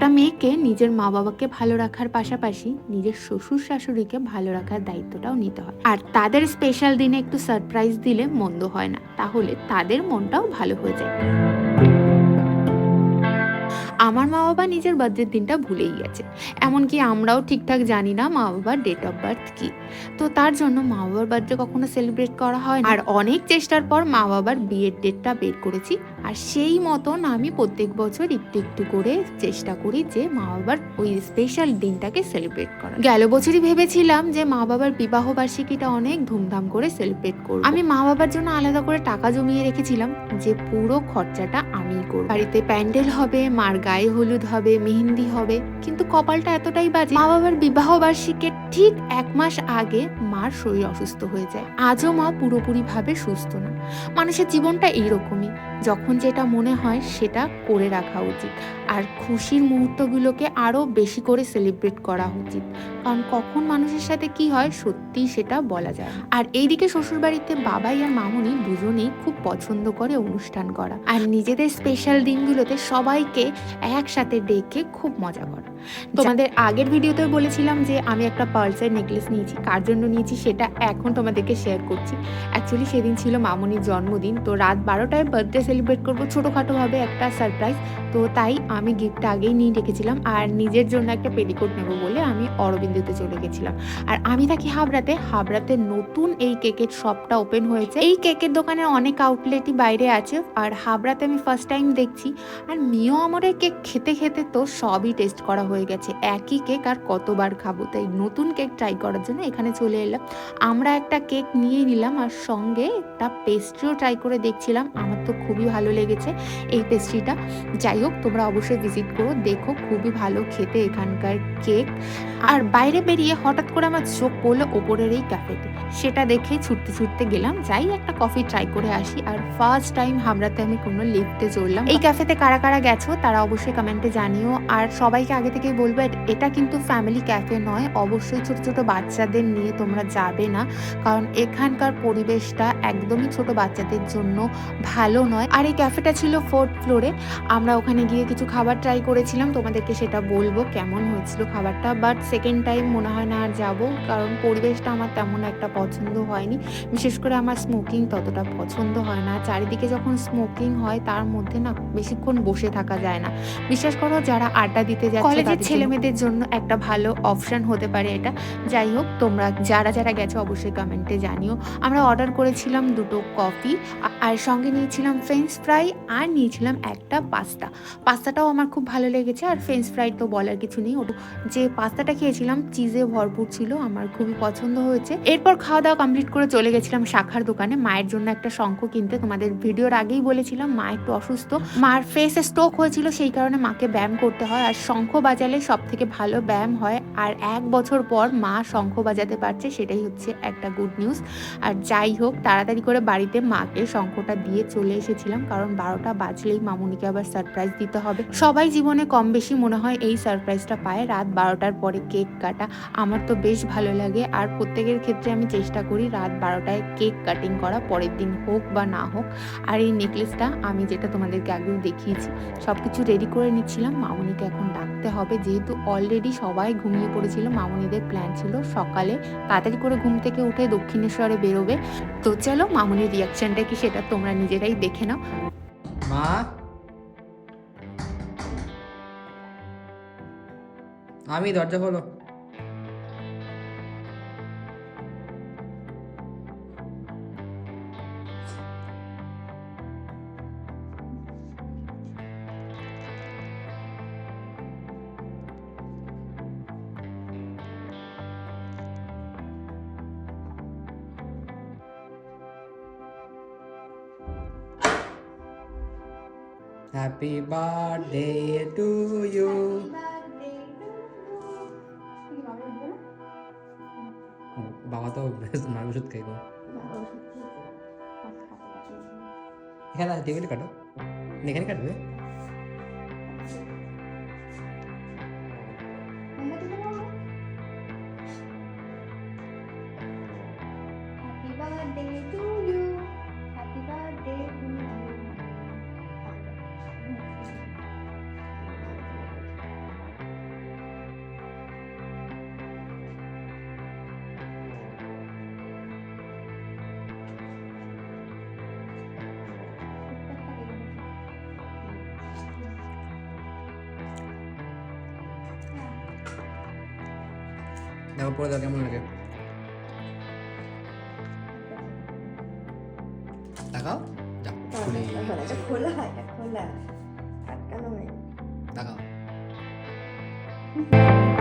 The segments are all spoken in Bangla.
একটা মেয়েকে নিজের মা বাবাকে ভালো রাখার পাশাপাশি নিজের শ্বশুর শাশুড়িকে ভালো রাখার দায়িত্বটাও নিতে হয়। আর তাদের স্পেশাল দিনে একটু সারপ্রাইজ দিলে মন্দ হয় না, তাহলে তাদের মনটাও ভালো হয়ে যায়। আমার মা বাবা নিজের বার্থডের দিনটা ভুলেই গেছে, এমনকি আমরাও ঠিকঠাক জানি না মা বাবার ডেট অফ বার্থ কি। তো তার জন্য মা বাবার বার্থডে কখনো সেলিব্রেট করা হয় না। আর অনেক চেষ্টার পর মা বাবার বিয়ের ডেটটা বের করেছি, আর সেই মতন আমি প্রত্যেক বছর একটু একটু করে চেষ্টা করি যে মা বাবার ওই স্পেশাল দিনটাকে সেলিব্রেট করা। গেল বছরই ভেবেছিলাম যে মা বাবার বিবাহ বার্ষিকীটা অনেক ধুমধাম করে সেলিব্রেট করব। আমি মা বাবার জন্য আলাদা করে টাকা জমিয়ে রেখেছিলাম যে পুরো খরচাটা আমিই করব। বাড়িতে প্যান্ডেল হবে, মার গায়ে হলুদ হবে, মেহেন্দি হবে, কিন্তু কপালটা এতটাই বাজে, মা বাবার বিবাহ বার্ষিকীর ঠিক 1 মাস আগে মার শরীর অসুস্থ হয়ে যায়। আজও মা পুরোপুরি ভাবে সুস্থ না। মানুষের জীবনটা এইরকমই, যখন যেটা মনে হয় সেটা করে রাখা উচিত, আর খুশির মুহূর্তগুলোকে আরো বেশি করে সেলিব্রেট করা উচিত, কারণ কখন মানুষের সাথে কি হয় সত্যি সেটা বলা যায় না। আর এইদিকে শ্বশুর বাড়িতে বাবাই আর মামুনি দুজনেই খুব পছন্দ করে অনুষ্ঠান করা, আর নিজেদের স্পেশাল দিনগুলোতে সবাইকে একসাথে ডেকে খুব মজা করা। তোমাদের আগের ভিডিওতে বলেছিলাম যে আমি একটা পার্লসের নেকলেস নিয়েছি, কার জন্য নিয়েছি সেটা এখন তোমাদেরকে শেয়ার করছি। অ্যাকচুয়ালি সেদিন ছিল মামুনির জন্মদিন, তো রাত 12টায় বার্থডে সেলিব্রেট করবো ছোটোখাটোভাবে একটা সারপ্রাইজ। তো তাই আমি গিফটটা আগেই নিয়ে রেখেছিলাম, আর নিজের জন্য একটা পেটিকোট নেবো বলে আমি অরবিন্দুতে চলে গেছিলাম। আর আমি থাকি হাবড়াতে নতুন এই কেকের শপটা ওপেন হয়েছে। এই কেকের দোকানের অনেক আউটলেটই বাইরে আছে, আর হাবড়াতে আমি ফার্স্ট টাইম দেখছি। আর মিও আমরের কেক খেতে খেতে তো সবই টেস্ট করা হয়ে গেছে, একই কেক আর কতবার খাবো, তাই নতুন কেক ট্রাই করার জন্য এখানে চলে এলাম। আমরা একটা কেক নিয়ে নিলাম, আর সঙ্গে একটা পেস্ট্রিও ট্রাই করে দেখছিলাম। আমার তো খুবই ভালো লেগেছে এই পেস্ট্রিটা। যাই হোক, তোমরা অবশ্যই ভিজিট করো, দেখো খুবই ভালো খেতে এখানকার কেক। আর বাইরে বেরিয়ে হঠাৎ করে আমার চোখ পড়লো ওপরের এই ক্যাফেতে, সেটা দেখে ছুটতে ছুটতে গেলাম, যাই একটা কফি ট্রাই করে আসি। আর ফার্স্ট টাইম হাবড়াতে আমি কোনো লিফটে চড়লাম। এই ক্যাফেতে কারা কারা গেছো তারা অবশ্যই কমেন্টে জানিও। আর সবাইকে আগে থেকেই বলবো, এটা কিন্তু ফ্যামিলি ক্যাফে নয়, অবশ্যই ছোট ছোট বাচ্চাদের নিয়ে তোমরা যাবে না, কারণ এখানকার পরিবেশটা একদমই ছোট বাচ্চাদের জন্য ভালো নয়। আর এই ক্যাফেটা ছিল 4th ফ্লোরে। আমরা ওখানে গিয়ে কিছু খাবার ট্রাই করেছিলাম, তোমাদেরকে সেটা বলবো কেমন হয়েছিল খাবারটা। বাট সেকেন্ড টাইম মনে হয় না আর যাবো, কারণ পরিবেশটা আমার তেমন একটা পছন্দ হয়নি। বিশেষ করে আমার স্মোকিং ততটা পছন্দ হয় না। চারিদিকে যখন স্মোকিং হয় তার মধ্যে না বেশিক্ষণ বসে থাকা যায় না। বিশ্বাস করো, যারা আড্ডা দিতে যাচ্ছে কলেজের ছেলেমেয়েদের জন্য একটা ভালো অপশন হতে পারে এটা। যাই হোক, তোমরা যারা যারা গেছো অবশ্যই কমেন্টে জানিও। আমরা অর্ডার করেছিলাম 2টো কফি, আর সঙ্গে নিয়েছিলাম ফ্রেঞ্চ ফ্রাই, আর নিয়েছিলাম একটা পাস্তাটাও আমার খুব ভালো লেগেছে। আর ফ্রেঞ্চ ফ্রাই তো বলার কিছু নেই, যে পাস্তাটা খেয়েছিলাম চিজে ভরপুর ছিল, আমার খুবই পছন্দ হয়েছে। এরপর খাওয়া দাওয়া কমপ্লিট করে চলে গেছিলাম শাখার দোকানে মায়ের জন্য একটা শঙ্খ কিনতে। তোমাদের ভিডিওর আগেই বলেছিলাম মা একটু অসুস্থ, মার ফেসে স্ট্রোক হয়েছিল, সেই কারণে মাকে ব্যায়াম করতে হয়, আর শঙ্খ বাজালে সব থেকে ভালো ব্যায়াম হয়। আর 1 বছর পর মা শঙ্খ বাজাতে পারছে, সেটাই হচ্ছে একটা গুড নিউজ। আর যাই হোক, তাড়াতাড়ি করে বাড়িতে মাকে শঙ্খটা দিয়ে চলে এসেছিলাম, কারণ 12টা বাজলেই মামুনিকে আবার সারপ্রাইজ দিতে হবে। সবাই জীবনে কম বেশি মনে হয় এই সারপ্রাইজটা পায় রাত 12টার পরে কেক কাটা। আমার তো বেশ ভালো লাগে, আর প্রত্যেকের ক্ষেত্রে আমি চেষ্টা করি রাত 12টায় কেক কাটিং করা, পরের দিন হোক বা না হোক। আর এই নেকলেসটা আমি যেটা তোমাদেরকে আগেও দেখিয়েছি, সব কিছু রেডি করে নিচ্ছিলাম। মামুনিকে এখন ডাকতে হবে, যেহেতু অলরেডি সবাই ঘুমিয়ে পড়েছিল। মামুনিদের প্ল্যান ছিল সকালে তাড়াতাড়ি করে ঘুম থেকে উঠে দক্ষিণেশ্বরে বেরোবে। তো চলো, মামুনির রিয়াকশনটা কি সেটা তোমরা নিজেরাই দেখে নাও। মা, আমি দরজা খোলো। Happy birthday to you. বাবা তো মার ওষুধ খাইব। এখানে টেবিলে কাটো, এখানে কাটবে। Happy birthday to you. Happy birthday to you. দেখো পরে দাও কেমন লাগে তাকাও যা খুলে এটা খোলা এটা খোলা আটকানো হয় তাকাও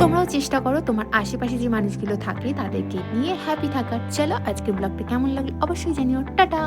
তোমরাও চেষ্টা করো তোমার আশেপাশে যে মানুষগুলো থাকে তাদেরকে নিয়ে হ্যাপি থাকার। চলো আজকের ব্লগটা কেমন লাগলো অবশ্যই জানিও। টাটা।